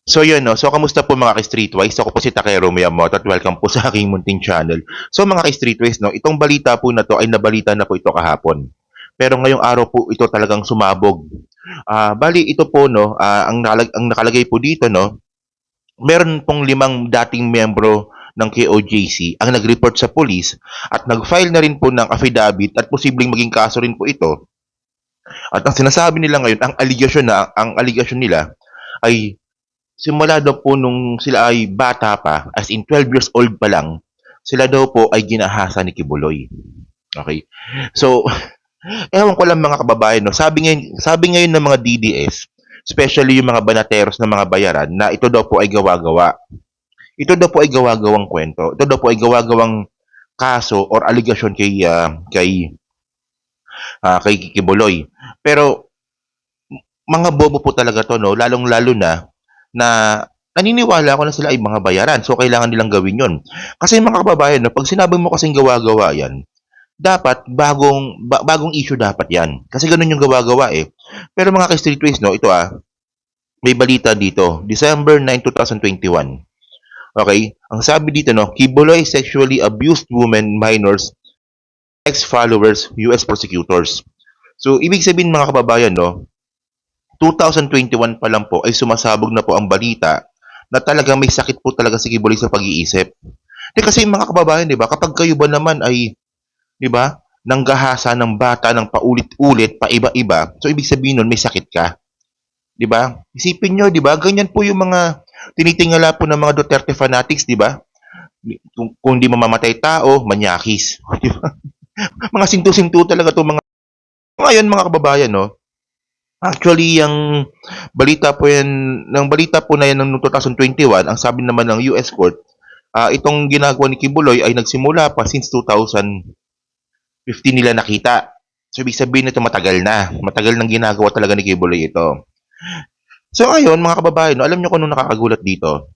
So yun, no? So kamusta po mga ka-Streetwise? Ako po si Takero Miyamoto at welcome po sa aking munting channel. So mga ka-Streetwise, no? Itong balita po na to ay nabalita na po ito kahapon. Pero ngayong araw po ito talagang sumabog. Bali ito po, no? Ang nakalagay po dito, no? Meron pong 5 dating miyembro ng KOJC ang nag-report sa police at nag-file na rin po ng affidavit at posibleng maging kaso rin po ito. At ang sinasabi nila ngayon, ang aligasyon nila ay simula daw po nung sila ay bata pa, as in 12 years old pa lang, sila daw po ay ginahasa ni Kibuloy. Okay. So, ewan ko lang mga kababayan, no? Sabi ngayon ng mga DDS, especially yung mga banateros ng mga bayaran, na ito daw po ay gawa-gawa. Ito daw po ay gawa-gawang kwento. Ito daw po ay gawa-gawang kaso or allegation kay Kibuloy. Pero mga bobo po talaga to, no? Lalong-lalo na naniniwala ako na sila ay mga bayaran. So, kailangan nilang gawin yon. Kasi mga kababayan, no, pag sinabi mo kasing gawa-gawa yan, dapat bagong issue dapat yan. Kasi ganun yung gawa-gawa eh. Pero mga ka-streetways, no, ito may balita dito. December 9, 2021. Okay? Ang sabi dito, no, Kibuloy sexually abused women, minors, ex-followers, US prosecutors. So, ibig sabihin mga kababayan, no, 2021 pa lang po ay sumasabog na po ang balita na talagang may sakit po talaga si Kibuloy sa pag-iisip. Kasi mga kababayan, 'di ba? Kapag kayo ba naman ay, 'di ba, nanggahasa ng bata ng paulit-ulit, paiba-iba, so ibig sabihin nun may sakit ka, 'di ba? Isipin niyo, 'di ba? Ganyan po yung mga tinitingala po ng mga Duterte fanatics, 'di ba? Kung di mamamatay tao, manyakis. 'Di ba? Mga sintu-sintu talaga 'tong mga ngayon mga kababayan, no? Actually, yung balita po na yan noong 2021, ang sabi naman ng US court, itong ginagawa ni Kibuloy ay nagsimula pa since 2015 nila nakita. So, ibig sabihin nito matagal na. Matagal nang ginagawa talaga ni Kibuloy ito. So, ngayon, mga kababayan, no, alam nyo kung ano nakakagulat dito?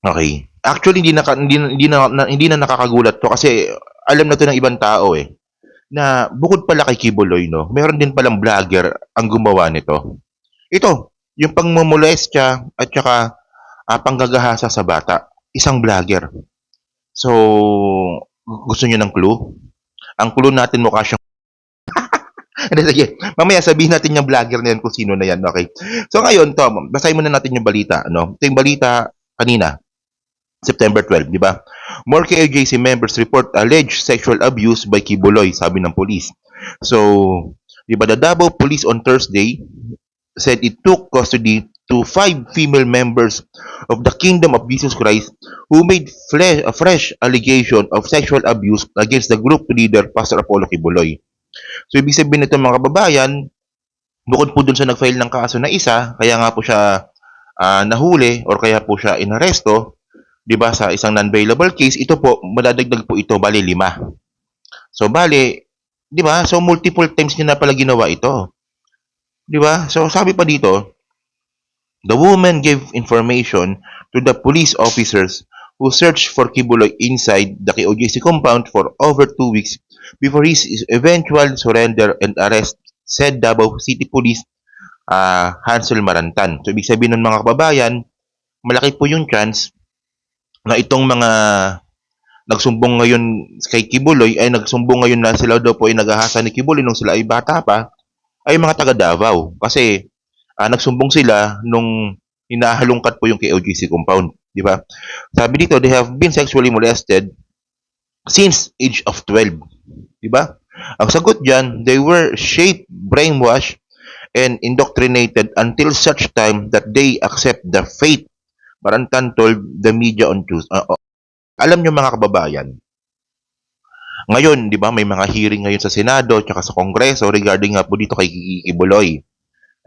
Okay. Actually, hindi na nakakagulat to kasi alam na to ng ibang tao eh. Na bukod pala kay Kibuloy, no, meron din palang vlogger ang gumawa nito. Ito, yung pangmomolestya at saka panggagahasa sa bata. Isang vlogger. So, gusto niyo ng clue? Ang clue natin mukha siyang hindi, sige. Mamaya sabihin natin yung vlogger na yan kung sino na yan, okay? So ngayon, to, basahin muna natin yung balita, no? Ito yung balita kanina, September 12, di ba? More KOJC members report alleged sexual abuse by Kibuloy, sabi ng police. So, di ba, the Davao Police on Thursday said it took custody to 5 female members of the Kingdom of Jesus Christ who made a fresh allegation of sexual abuse against the group leader, Pastor Apollo Kibuloy. So, ibig sabihin nito mga kababayan, bukod po dun sa nag-file ng kaso na isa, kaya nga po siya nahuli or kaya po siya inaresto, 'di ba, sa isang non-bailable case, ito po madadagdag po ito bali 5. So bali, 'di ba? So multiple times niya na pala ginawa ito, 'di ba? So sabi pa dito, the woman gave information to the police officers who searched for Kibuloy inside the KOJC compound for over 2 weeks before his eventual surrender and arrest, said Davao City Police Hansel Marantan. So ibig sabihin ng mga kababayan, malaki po yung chance na itong mga nagsumbong ngayon kay Kibuloy ay nagsumbong ngayon na sila daw po ay naghahasa ni Kibuloy nung sila ay bata pa, ay mga taga Davao. Kasi nagsumbong sila nung hinahalungkat po yung KOGC compound, di ba? Sabi dito, they have been sexually molested since age of 12, di ba? Ang sagot diyan, they were shaped, brainwashed, and indoctrinated until such time that they accept the faith, Marantan told the media on Tuesday. Alam nyo mga kababayan, ngayon, di ba, may mga hearing ngayon sa Senado at sa Kongreso regarding nga po dito kay Kibuloy.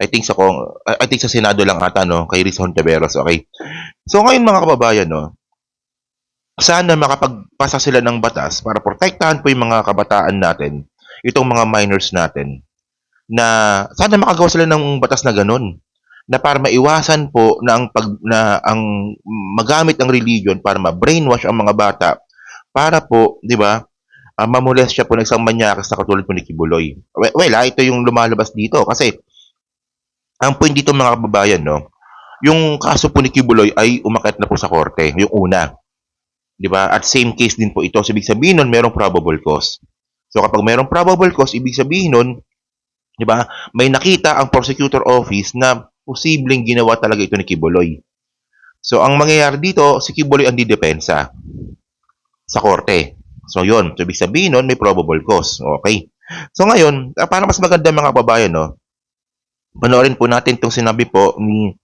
I think sa Senado lang ata, no, kay Riz Hontiveros, okay? So ngayon mga kababayan, no, sana makapagpasa sila ng batas para protektahan po yung mga kabataan natin, itong mga minors natin, na sana makagawa sila ng batas na ganun, na para maiwasan po na ang magamit ang religion para ma-brainwash ang mga bata para po, 'di ba, mamolest siya po ng isang manyakas na katulad po ni Kibuloy. Well, ito yung lumalabas dito kasi ang point dito mga kababayan, no, yung kaso po ni Kibuloy ay umakyat na po sa korte, yung una, 'di ba? At same case din po ito. So, ibig sabihin nun merong probable cause. So, kapag merong probable cause, ibig sabihin nun, 'di ba, may nakita ang prosecutor office na posibleng ginawa talaga ito ni Kibuloy. So, ang mangyayari dito, si Kibuloy ang didepensa sa korte. So, yun. So, ibig sabihin nun, may probable cause. Okay. So, ngayon, para mas maganda mga kababayan, no, panoorin po natin itong sinabi po ni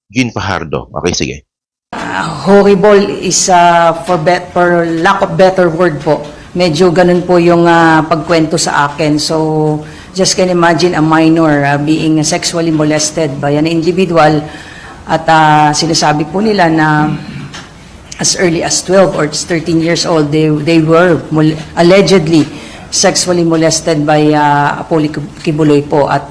Jean Fajardo. Okay, sige. Horrible is for lack of better word po. Medyo ganun po yung pagkwento sa akin. So just can imagine a minor being sexually molested by an individual at sinasabi po nila na as early as 12 or 13 years old they were allegedly sexually molested by Apollo Kibuloy po at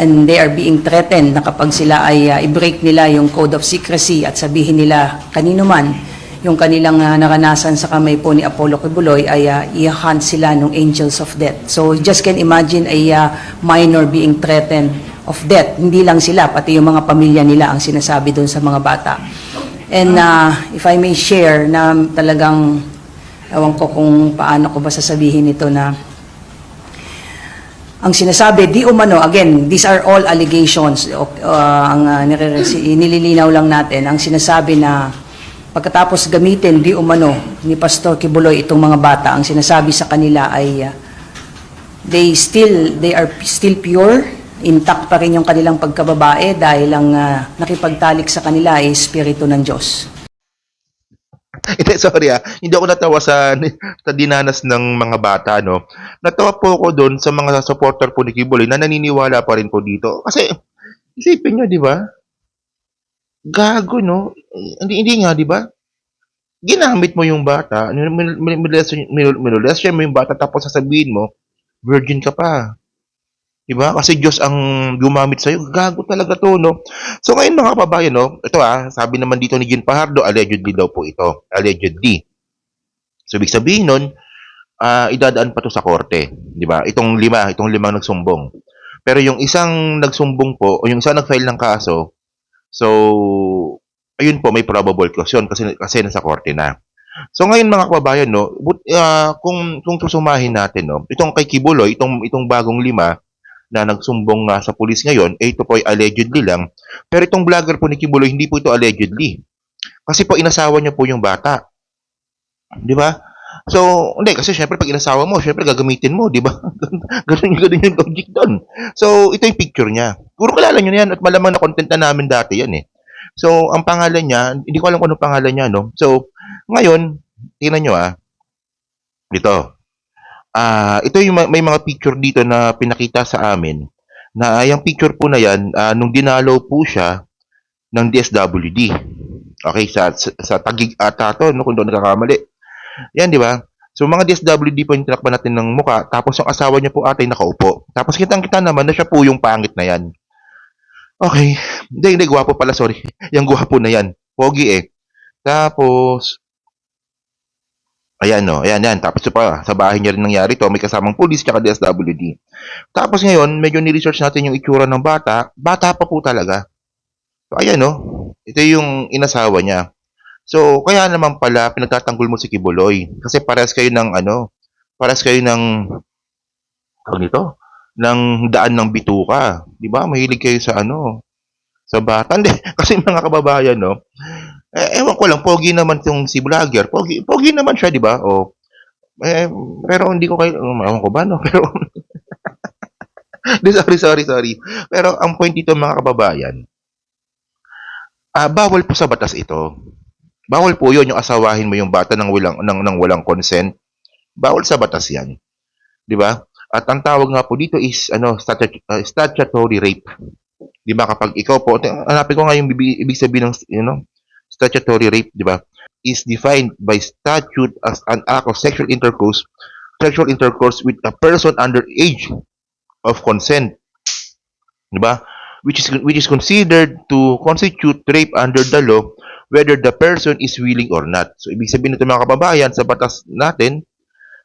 and they are being threatened na kapag sila ay i-break nila yung code of secrecy at sabihin nila kanino man yung kanilang naranasan sa kamay po ni Apollo Kibuloy ay i-hunt sila ng angels of death. So just can imagine a minor being threatened of death. Hindi lang sila, pati yung mga pamilya nila ang sinasabi doon sa mga bata. And if I may share na talagang ewan ko kung paano ko ba sasabihin ito na ang sinasabi, di umano, again, these are all allegations. Nililinaw lang natin, ang sinasabi na pagkatapos gamitin, di umano, ni Pastor Kibuloy itong mga bata, ang sinasabi sa kanila ay they are still pure, intact pa rin yung kanilang pagkababae dahil ang nakipagtalik sa kanila ay Espiritu ng Diyos. Hindi, sorry hindi ako natawa sa dinanas ng mga bata, no. Natawa po ako doon sa mga supporter po ni Kibuloy na naniniwala pa rin po dito. Kasi, isipin nyo, di ba? Gago, no? Hindi nga, di ba? Ginamit mo yung bata, minolestyan mo yung bata, tapos sasabihin mo, virgin ka pa. Diba? Kasi Diyos ang gumamit sa'yo. Gago talaga to, no? So ngayon mga kababayan, no? Ito sabi naman dito ni Jean Fajardo, allegedly daw po ito. Allegedly. So ibig sabihin nun, idadaan pa to sa korte. Diba? Itong limang nagsumbong. Pero yung isang nagsumbong po, o yung isang nag-file ng kaso, so, ayun po, may probable cause yun kasi nasa korte na. So ngayon mga kababayan, no, kung susumahin natin, no, itong kay Kibuloy, itong bagong lima, na nagsumbong sa pulis ngayon, ito po ay allegedly lang. Pero itong vlogger po ni Kibuloy, hindi po ito allegedly. Kasi po inasawa niya po yung bata. Di ba? So, hindi, kasi syempre pag inasawa mo, syempre gagamitin mo, di ba? ganun yung logic doon. So, ito yung picture niya. Puro kilala niyo na yan at malamang na content na namin dati yan eh. So, ang pangalan niya, hindi ko alam kung anong pangalan niya, no? So, ngayon, tingnan nyo dito. Ito yung may mga picture dito na pinakita sa amin na yung picture po na yan nung dinalaw po siya ng DSWD. Okay, sa Taguig ata to, no, kung doon nagkakamali. Yan, di ba? So, mga DSWD po yung tinakpan natin ng muka, tapos yung asawa niya po atay nakaupo. Tapos kitang-kita naman na siya po yung pangit na yan. Okay. Hindi, gwapo pala, sorry. Yung gwapo na yan. Pogi eh. Tapos, ayan, no. Ayan. Tapos pa, sa bahay niya rin nangyari to. May kasamang pulis tsaka DSWD. Tapos ngayon, medyo ni-research natin yung itsura ng bata. Bata pa po talaga. So, ayan, no. Ito yung inasawa niya. So, kaya naman pala, pinagtatanggol mo si Kibuloy. Kasi parehas kayo ng, tawag nito, ng daan ng bituka. Di ba? Mahilig kayo sa bata. Hindi, kasi mga kababayan, no. Ewan ko lang, pogi naman yung si vlogger. Pogi naman siya, di ba? Pero hindi ko kayo, ewan ko ba, no? Pero, sorry. Pero ang point dito mga kababayan, bawal po sa batas ito. Bawal po yun, yung asawahin mo yung bata ng walang consent. Bawal sa batas yan. Di ba? At ang tawag nga po dito is, statutory rape. Di ba? Kapag ikaw po, hanapin ko nga yung ibig sabihin ng, statutory rape, di ba, is defined by statute as an act of sexual intercourse with a person under age of consent, di ba? Which is considered to constitute rape under the law whether the person is willing or not. So ibig sabihin nito mga kababayan sa batas natin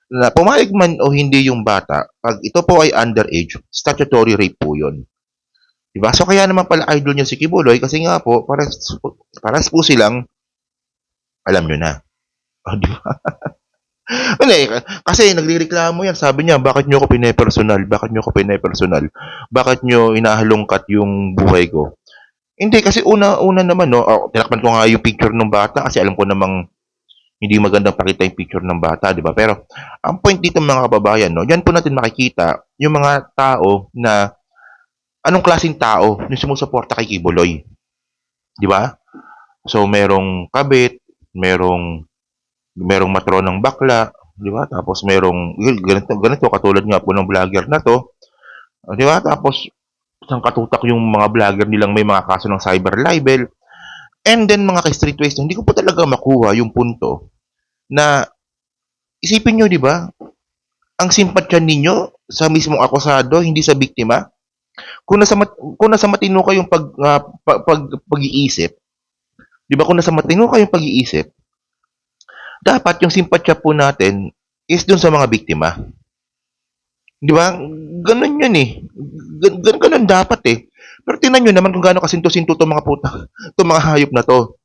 na pumayag man o hindi yung bata, pag ito po ay underage, statutory rape po 'yon. 'Di ba? So kaya naman pala idol niya si Kibuloy kasi nga po parehas po silang alam niyo na. Oh, 'di ba? Hindi, kasi nagrereklamo 'yan. Sabi niya, "Bakit niyo ako pinepersonal? Bakit niyo ako pinepersonal? Bakit niyo inahalongkat yung buhay ko?" Hindi, kasi una naman 'no, tinakpan ko nga yung picture nung bata kasi alam ko namang hindi magandang pakita yung picture ng bata, 'di ba? Pero ang point dito mga kababayan 'no, diyan po natin makikita yung mga tao na anong klaseng tao yung sumusuporta kay Kibuloy, 'di ba? So merong kabit, merong merong matronang bakla, 'di ba? Tapos merong yun, ganito ganito katulad nga po ng vlogger na 'to, 'di ba? Tapos sangkatutak yung mga vlogger nilang may mga kaso ng cyber libel. And then mga ka-streetwise, hindi ko po talaga makuha yung punto na isipin nyo, di ba? Ang simpatya ninyo sa mismong akusado, hindi sa biktima. Kung nasa matino kayong pag-iisip, di ba? Kung nasa matino kayong pag-iisip, dapat yung simpatya po natin is dun sa mga biktima. Di ba? Ganun yun eh. Ganun dapat eh. Pero tingnan nyo naman kung gaano kasinto-sinto itong mga puta, itong mga hayop na to.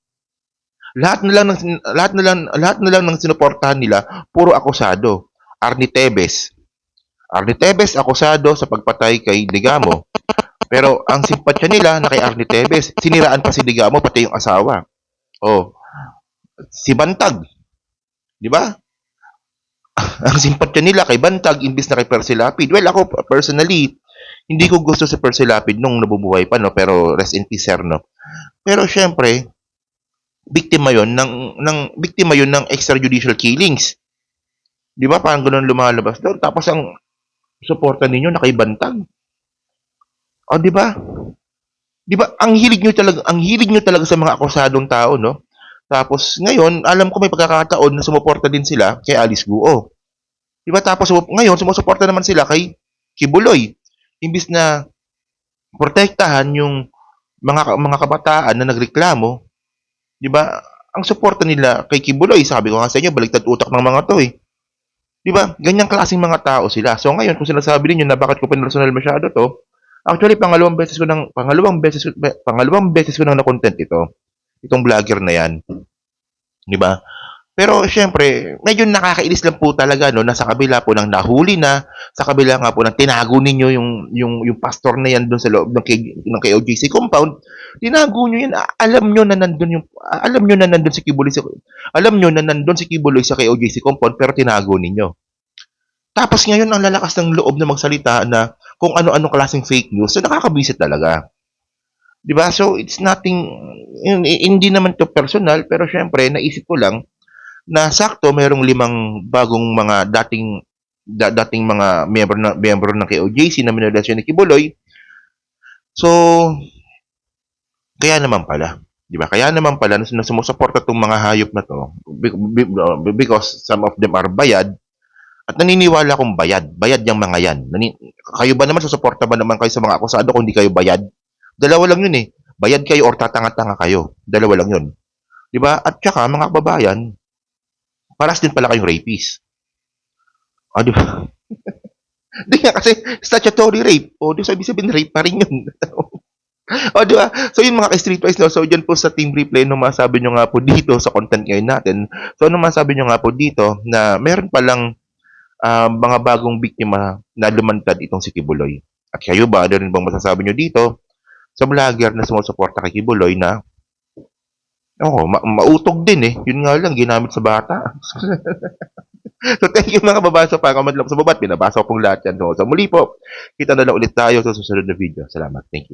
Lahat na lang ng sinuportahan nila puro akusado. Arnie Tevez. Arnie Tevez akusado sa pagpatay kay Digamo. Pero ang simpatya nila na kay Arnie Tevez, siniraan pa si Digamo pati yung asawa. Oh, si Bantag, 'di ba? Ang simpatya nila kay Bantag imbis na kay Percy Lapid. Well, ako personally, hindi ko gusto si Percy Lapid nung nabubuhay pa no, pero rest in peace sir no. Pero syempre, biktima 'yon ng extrajudicial killings. 'Di ba? Parang ganoon lumalabas doon. Tapos ang suporta ninyo nakaibantag. O 'di ba? 'Di ba? Ang hilig niyo talaga sa mga akusadong tao, no? Tapos ngayon, alam ko may pagkakataon na sumuporta din sila kay Alice Guo. 'Di ba? Tapos ngayon sumusuporta naman sila kay Kibuloy. Imbis na protektahan yung mga kabataan na nagreklamo, 'di ba? Ang suporta nila kay Kibuloy, sabi ko nga sa inyo, baliktad utak ng mga 'to eh. 'Di ba? Ganyang klaseng mga tao sila. So ngayon kung sinasabi niyo na bakit ko pinersonal masyado 'to, actually pangalawang beses ko nang na-content ito. Itong vlogger na 'yan, 'di ba? Pero siyempre, medyo nakakainis lang po talaga no na sa kabila po ng nahuli na, sa kabila nga po ng tinago ninyo yung pastor na 'yan doon sa loob ng KOJC compound, tinago niyo 'yan. Alam niyo na nandoon si Kibuloy sa KOJC compound pero tinago ninyo. Tapos ngayon ang lalakas ng loob na magsalita na kung ano-ano klaseng fake news. So nakakabwisit talaga. 'Di ba? So it's nothing, hindi naman to personal pero syempre naisip ko lang na sakto merong 5 bagong mga dating mga miyembro ng KOJC na minolasyon ni Kibuloy. So kaya naman pala, 'di ba? Kaya naman pala na sumusuporta tong mga hayop na to because some of them are bayad. At naniniwala akong bayad yang mga yan. Kayo ba naman, susuporta ba naman kayo sa mga akusado kung hindi kayo bayad? Dalawa lang yun eh. Bayad kayo or tatanga-tanga kayo. Dalawa lang yun. Di ba? At saka, mga kababayan, paras din pala kayong rapist. O, di ba? Di nga kasi statutory rape. O, di sabihin rape pa rin yun. O, di ba? So, yun mga ka-streetwise, no? So, dyan po sa Team Replay, no, masabi nyo nga po dito sa content ngayon natin. So, ano masabi nyo nga po dito na meron palang mga bagong biktima na lumantad itong si Kibuloy. At kayo ba, ano rin bang masasabi nyo dito sa vlogger na sumusuporta kay Kibuloy na mautog din eh. Yun nga lang, ginamit sa bata. So, thank you mga babasa pa. Comment lang sa baba at binabasa ko pong lahat yan. So, muli po, kita na lang ulit tayo sa susunod na video. Salamat. Thank you.